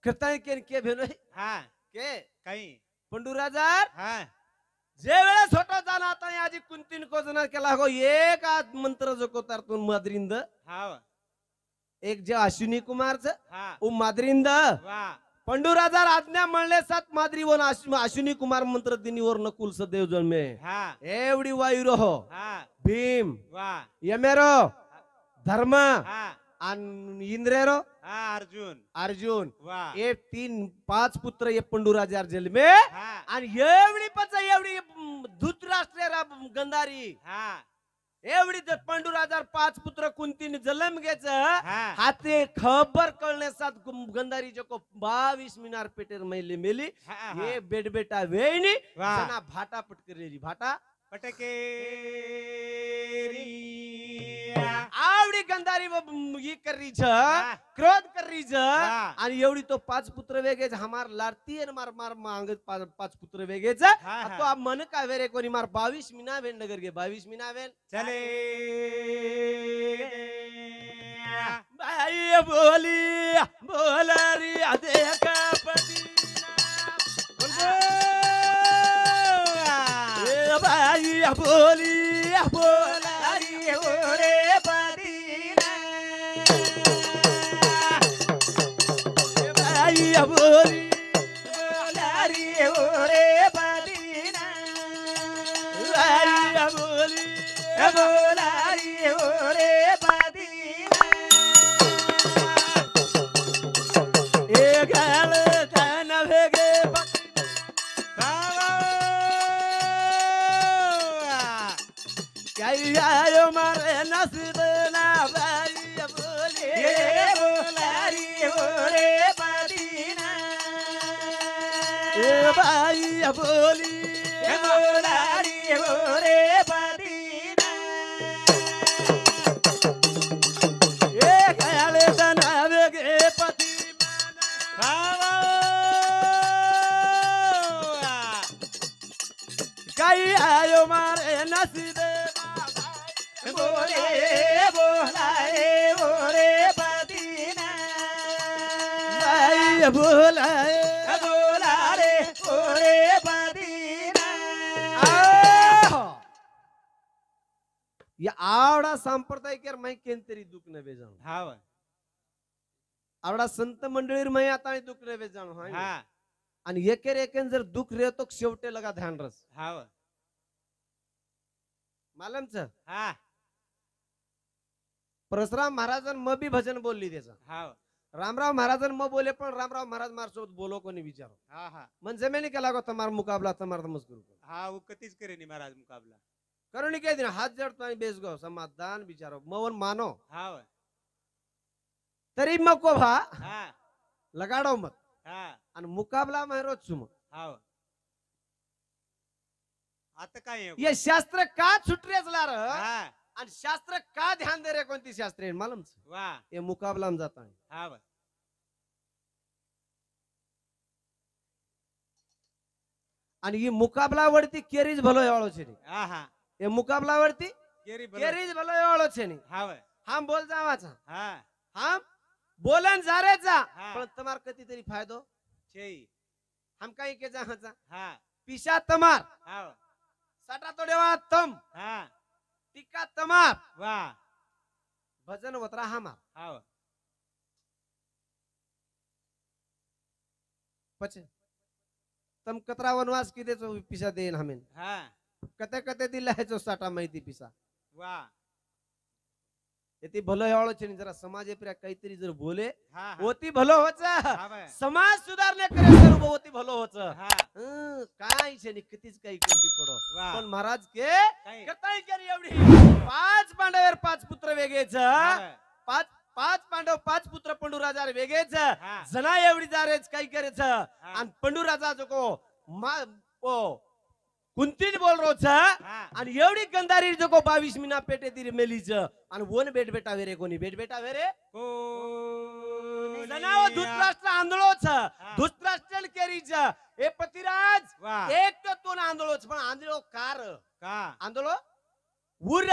कताय के भेलो हा के काही पंडुराजार हा जे वेळेस होता जाना आता आजी कुंतीन कोजना केला गो एक आज मंत्र जो कोतारतून माद्रिंद हा एक जे अश्विनी कुमारच हा ओ माद्रिंद वा पंडुराजार आज्ञा म्हणले सात माद्री वन अश्विनी कुमार मंत्र दिनीवर नकुल सदैव जन्मे हा एवढी वायू रहो हा भीम वा यमेरो धर्म हा आणि इंद्रेरो हा अर्जुन अर्जुन वा ये 3-5 पुत्र ये पंडुराजार जन्मे हा आणि एवढी पच एवढी धृतराष्ट्र गंधारी हा एवढी पंडुराजार 5 पुत्र कुंतीने जन्म घ्यायच हा हाते खबर कळण्यासात गंधारी जो 22 मिनार पेटेर मैले मेली हा हे बेटा वेणी वा. जना भाटा पटकरेली भाटा पटके आवडी गंधारी ही करी छ हा. क्रोध करी छ वा. आणि एवढी तो 5 पुत्र वेगेच हमार लारती आणि मार मार मांगत 5 पुत्र वेगेच हा. तो आप मन का वेरे कोणी मार 22 मिना वेन नगर गे 22 मिना वेन चले बाई बोली बोलारी देखा ए बाई बोली बोलारी ओरे बदीना ए बाई बोली बोलारी ओरे बदीना बाई बोली बोलारी ओरे बदीना ए गाल तन भेगे काय आयो मारे नसदना बाई बोली बोलारी ओरे बदीना ए बाई बोली बोलारी ओरे बदीना ए गाले तन भेगे पति काय आयो मारे नसदना बोले बोलाए ओरे बदीना बाई बोलाए बोला रे ओरे बदीना या आवडा सांप्रदायिक माही केंतरी दुख नव्हे जाणू हाव आवडा संत मंडळीर माही आता दुख नव्हे जाणू हा आणि एकेर एकेन जर दुख रे तो शेवटे लगा ध्यान रस हाव मालमच हा परशुराम महाराजन म बी भजन बोलली त्याचा हाव रामराव महाराजन म बोले पण रामराव महाराज मारसोबत बोलो कोणी विचारो हा हा मन जमेने केला गो तमार मुकाबला तमार तमस करू हा वो कतीच करे नी महाराज मुकाबला करुणी के दिन हात जडतो आणि बेस गो समाधान विचारो मवन मानो हाव तरी मको भा हा लगाडो मत हा आणि मुकाबला मारो चुम हाव आता काय आहे? ये शास्त्र का छुटरेच लार हा आणि शास्त्र का ध्यान दे रे कोणती शास्त्र मालूम वा ये मुकाबला में जाता है हाव आणि ही मुकाबलावरती केरीज भलो एवाळो छे नी हा हा ये मुकाबलावरती केरी बरोबर केरीज भलो एवाळो छे नी हाव हम बोल जावाचा हा हम बोलन जारेचा हा. पण तमार कती तरी फायदो छे हम काही के जाहाचा हा पिशा तमार हाव साटा तो देवा तम हा टिका तमार वा भजन वतरा हमार हाव पचे तम कतरा वनवास किदे चो पिसा देन हमें हा कते कते दिला है जो साटा माहिती पिसा वा येती भलो एवाळो छे नी जरा समाजे प्रिया काहीतरी जर बोले हा हा होती भलो होच हाव समाज सुधारणे करे सर्व होती भलो होच हा काय छे नी कितीच काही कोणती पडो वा पण महाराज के काय कताई केली एवढी 5 पांडवर 5 पुत्र वेगेच हाव 5 पांडव 5 पुत्र पंडुराजार वेगेच हा जना एवढी जारेच काही करेच आणि पंडुराजा जो को ओ कुंतीन बोल रोच हा आणि एवढी गंधारी जो को 22 मिना पेटे ती मेलीच आणि वन बेट बेटा वेरे कोणी बेट बेटा वेरे को जनाव धृतराष्ट्र आंदोळोच धृतराष्ट्र केरीच ए पतिराज वा एक तो तोन आंदोळोच पण आंदोळो कार का आंदोळो उर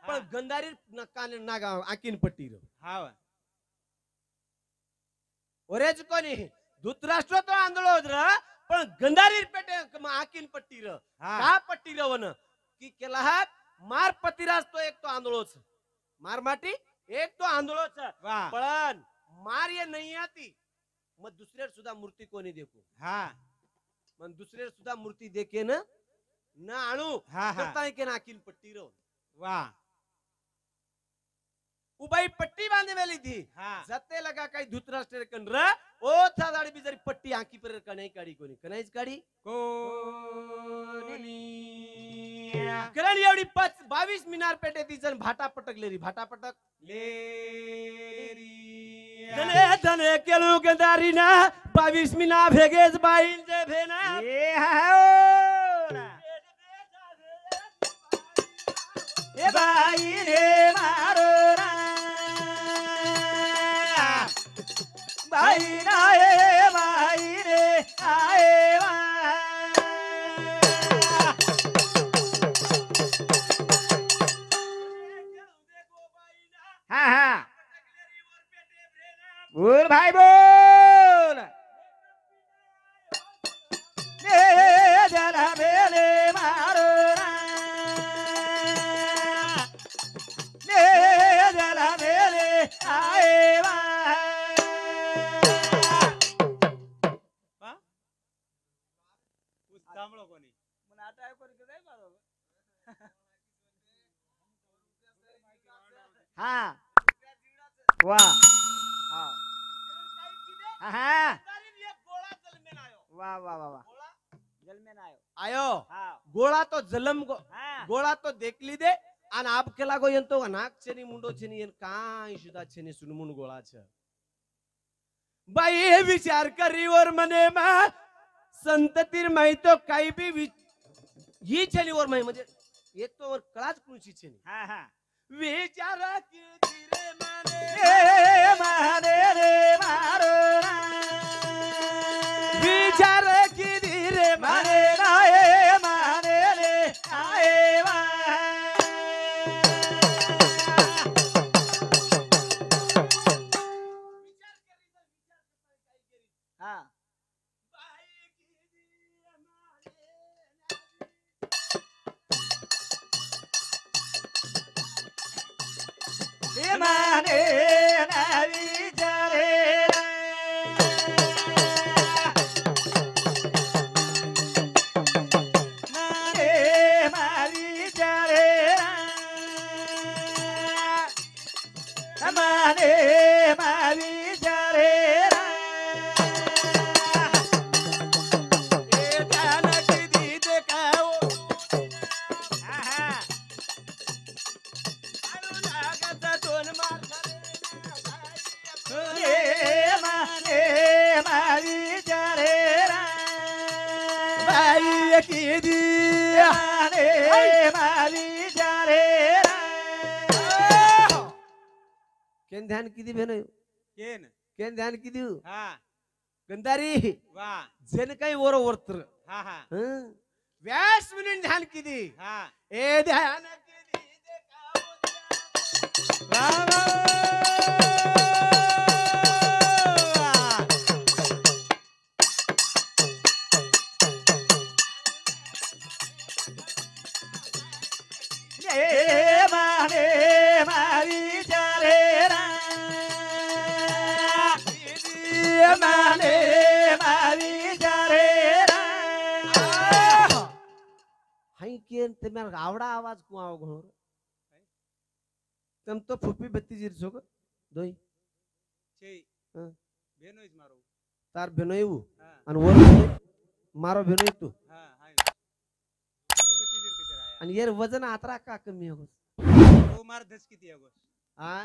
पण गंधारी नकाने नागा आकीन पट्टी हाव ओरेज कोणी धृतराष्ट्र तो आंदोलन र पण गंधारी पेटे आकीन पट्टी र हा का पट्टी र वन की केला हा मार पतिराज तो एक तो आंदोलन मार माटी एक तो आंदोलन वा पण मार ये नाही आती मग दुसऱ्या सुद्धा मूर्ती कोणी देखू हा मग दुसऱ्या सुद्धा मूर्ती देखे न आणू हा हा करता के ना आकीन पट्टी रो वा उबाई पट्टी बांधे वेली थी हा जते लगा काही धृतराष्ट्र कन र ओ था दाडी बिजरी पट्टी आंकी पर कनाई काढी कोणी कनाईच काढी कोणी करण एवढी 22 मिनार पेटे ती जण भाटा पटकलेली भाटा पटक लेरी धने धने केलू गंधारी ना 22 मिना भेगेज बाईन जे भेना ए हाओ ना ए बाई रे मारो ना बाई ना ए बाई रे आए वा हा हा बोल भाई बोल ले जरा बेले मारो ना ले जरा बेले आए वा उस दामलो कोणी मन आता आहे कोणी काय मारो हा वा हा हा वाह वाह वाह वाह जल में ना आयो हाँ गोळा तो जलम हाँ गोळा तो देखली दे आणि आप केला गो येतो नाक छेनी मुंडो छेनी येन काय सुद्धा छेनी सुनमुन गोळा छ बाई हे विचार करीवर मने मा संततीर माही तो काही बी ही छेलीवर माही म्हणजे येतो वर कळाच कुणची छेनी हाँ हाँ विचार की धीरे माने ए मारे रे मारो ना विचार की धीरे माने मारे ना ए मारे रे आए वा हाँ ए माने ना विचारे माने मा विचारे माने मा विचारे ए ध्यान की दीदे काओ हाँ अनुरागाचा दोन मार ए माने मा विचारे बाई की दी माने मा विचारे केन ध्यान किती भेनो केन केन ध्यान किती हाँ गंधारी वाह जन काही वर वर्तर हाँ हाँ व्यास म्हणून ध्यान किती हाँ ए ध्यान किती माने मारी जारे माने मारी जारे हाई केन ते मेरा आवडा आवाज को आव घोर तम तो फुप्पी बत्ती जीर छोक दोई छे हाँ. बेनो इस मारो तार भेनोयू हाँ आणि वर भेनोय, मारो भेनोय तू हाँ हाय गति जर कचरा आया आणि यार वजन आतरा का कमी हो वो मार 10 किती आहे गोस हाँ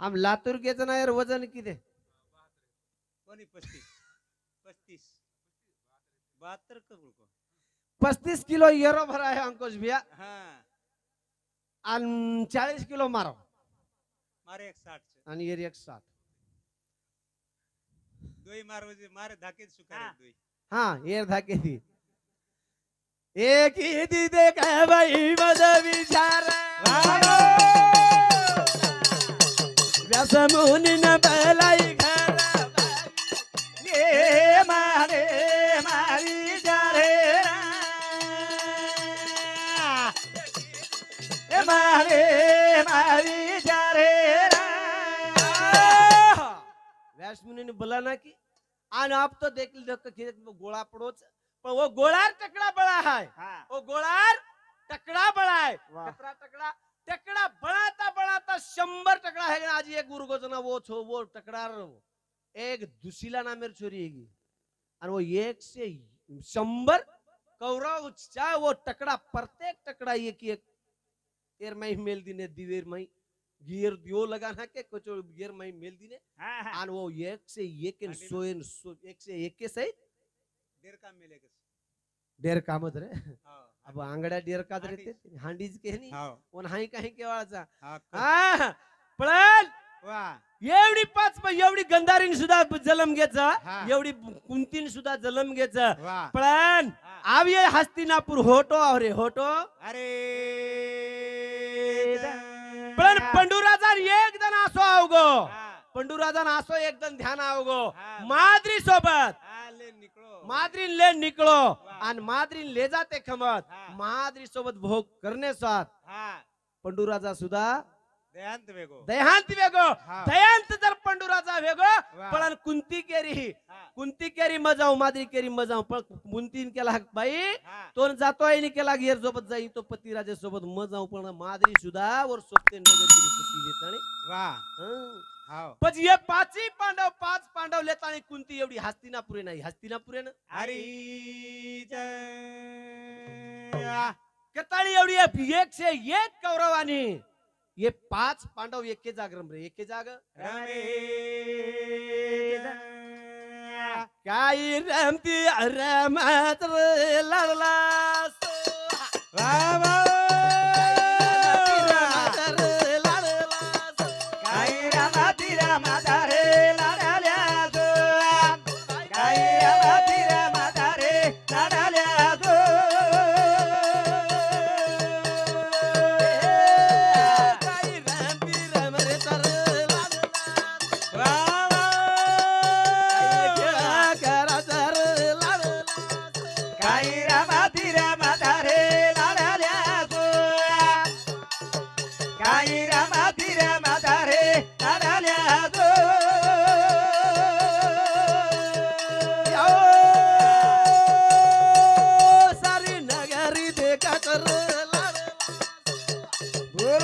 हम लातूर के जना यार वजन किती कोणी 35 72 कबूल को 35 किलो येरो भरा है अंकुश भैया हाँ आणि 40 किलो मारो मारे 160 आणि यार 160 दोई मार वजे मारे धाकेच सुकारे दोई हाँ यार धाके थी एक ही दी दे कह भाई मद विचार व्यास मुनि न विचारे व्यास मुनि ने बोला ना कि आन आप तो देख लो कि वो गोला पड़ोच पर वो गोलार टकड़ा बड़ा है हाँ वो गोलार टकड़ा बड़ा है वाह। कितना टकड़ा टकड़ा बढ़ाता बढ़ाता 100 टकड़ा है आज एक गुरु को जना वो टकड़ा एक दुशीला नामेर छोरी हैगी और वो 1 से 100 कौरव चाहे वो टकड़ा प्रत्येक टकड़ा एक एक एर मई मेल दिने दिवेर मई गियर दियो लगाना के कुछ गियर मई मेल दिने हाँ हाँ और वो 1 से 1 इन 100 इन 1 से 1 के सही देर काम मिलेगा डेर कामत रे हाँ अब आंगड्या डेर का रहते हांडीज के नाही हाँ पण हाई काही केवाळाचा हाँ हा पण वाह एवढी पाच एवढी गंधारीन सुद्धा जलम घ्यायचा हा. एवढी कुंतीन सुद्धा जलम घ्यायचा वाह पण हा. अब ये हस्तिनापुर होटो अरे होटो अरे पण पंडूराजा एकदम असो आवगो हाँ पंडूराजा असो एकदम ध्यान आवगो हा. माद्री सोबत हाँ ले निकलो माद्रीन ले निकलो वा. आणि माद्रीन ले जाते खमत हा. माद्री सोबत भोग करणे साथ हाँ पंडूराजा सुद्धा देहांत वेगो दयांत वेगो हा. दयांत जर पंडूराजा वेगो वा. पण कुंती केरी हाँ कुंती केरी मजाव माद्री केरी मजाव पण कुंतीन केला बाई हाँ तो जातोय नि केला घेर सोबत जाई तो पतिराजे सोबत मजाव पण माद्री सुद्धा वर सोबते नगर पती देतानी वाह हाँ पण ये पाच पांडव लेतानी कुंती एवढी हस्तिनापुरे नाही हस्तिनापुरे ना हरी कताळी एवढी 1 से 1 कौरवानी ये 5 पांडव एके जाग रे एके जाग काही रमती रमत रे लढला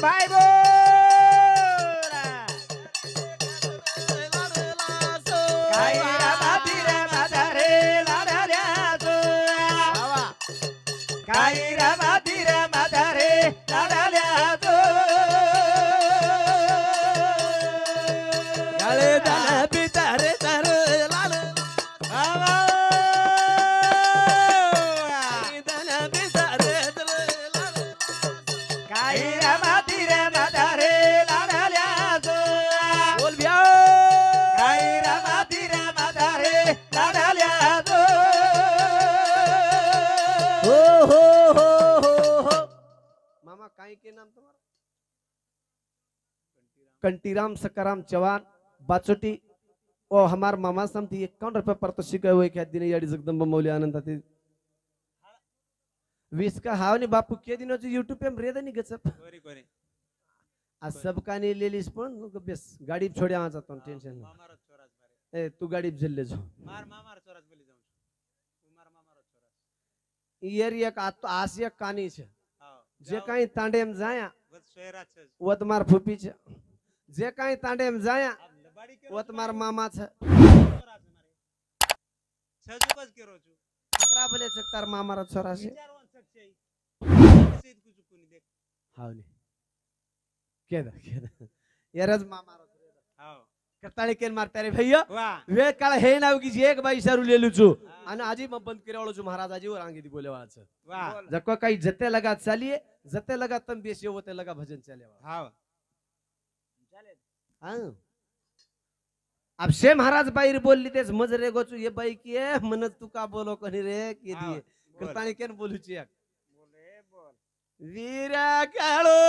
भाई बोल काही रामाती रामाधारे लाडाल्याचो काही रामाती रामाधारे लाडाल्याचो गाळे दाना पितारे तर लाल दाना पितारे तर लाल काही रामाती रामाधारे लाडाल्याचो बोल भ्या काही रामाती रामाधारे लाडाल्याचो हो मामा काय के नाम तुम्हारा कंटीराम सकाराम चौहान बाचोटी ओ हमार मामा समती 51 रुपये पारितोषिक हुए क्या दिन याडी जगदंबा मौली आनंद आते 20 का हाव ने बापू के दिनों से यूट्यूब पे रेदा नहीं गचप कोरी कोरी आ सब का ने ले लिस पण बेस गाड़ी छोड़े आ जातो टेंशन मामारो चोरास मारे ए तू गाड़ी झल्ले जो मार मामारो चोरास बोली जाऊं तू मार मामारो चोरास ईयर एक आसिया कानी छे हां जे काई तांडेम जाया बस शहरात છે वो तुम्हार फूफी छे जे काई तांडेम जाया લબાડી वो तुम्हार मामा छे चोरास मारे છજુકસ કેરો છું खतरा बोले सकतार मामा रा छोरा छे વિચારવાન શકશે કસે કુછ કોની દેખ हावनी केदा यारज मामा रा हां कताळी केन मारता रे भैया वाह वेळ काळ हे नाव की एक बाई सारू लेलू छु आणि आजी मग बंद करे वाळो छु महाराज आजी वर आंगी दी बोले वाच वाह जको काही जते लगा चालिए जते लगा तम बेसी होते लगा भजन चले हां हां अब शे महाराज बाई बोलली तेच मजरे गोचू ये बाई की है मन तू का बोलो कोणी रे की दिए कताळी केन बोलू ची एक बोले बोल वीरा काळो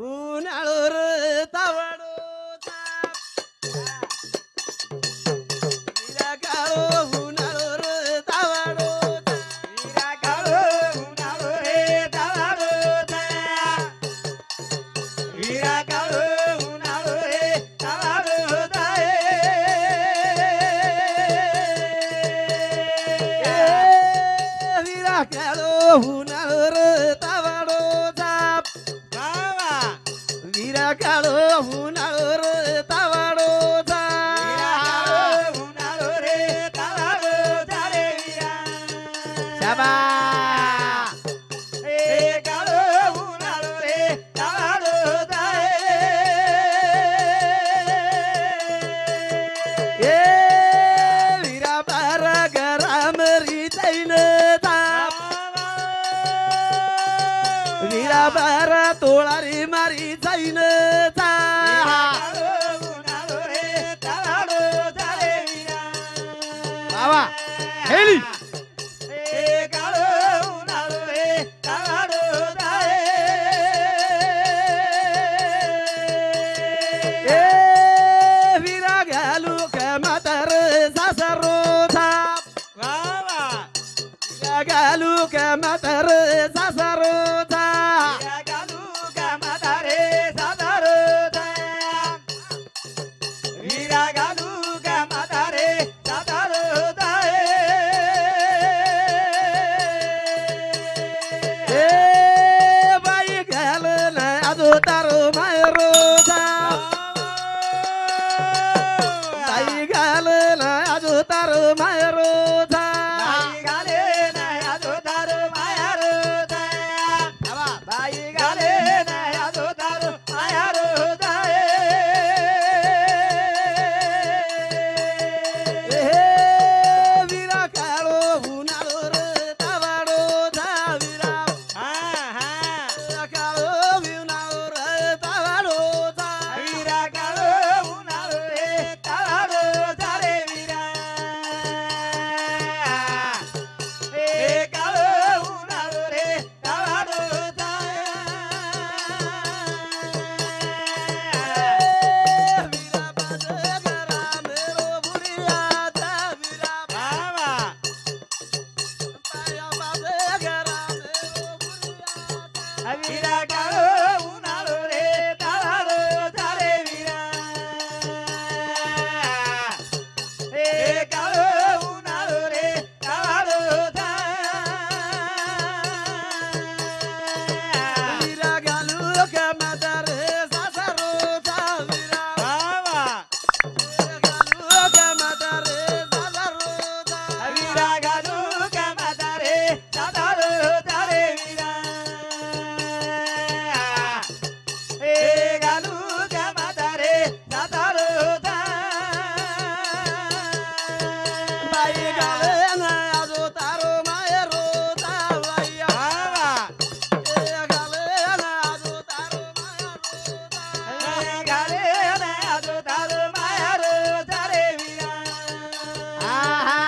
उनाळो रे तावडो वीरा काळो उनाळो रे तावडो वीरा काळो उनाळो रे तावडो वीरा काळो काळो उन्हाळो रे तावाडो जा उन्हाळो रे तावाडो जा रे वीरा शाबा ए काळो उन्हाळो रे तावाडो जा ए वीरा बार गरम री तैन वीरा बार तोळारी मारी जाईन बाबा हेली ए वीरा घालू का म्हातार सासरो वीरा घालू का म्हातार सासरो तारो मायरो ताई घाल ना आजो तारो मायरो वीरा काळो उन्हाळो रे तावाडो जा वीरा काळो उन्हाळो रे तावाडो जा वीरा बाज गरा मेरो बुरिया जा वीरा पाया बाज गरा मेरो बुरिया जा वीरा घालू का म्हातार सासरो जा वीरा घालू का म्हातार सासरो जा बाई घाल ना आजो तारो मायरो जा बाईया घाल ना आजो तारो मायरो जा आहा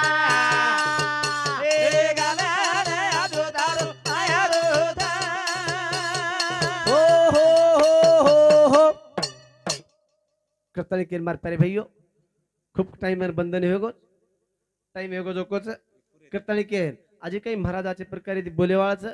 हो हो हो हो करताली केर मार पारे भैयो खूप टाइम बंधन होगो टाइम होगो जो कोच करताली केर आजी काही महाराजाचे प्रकारे बोलेवाळाचं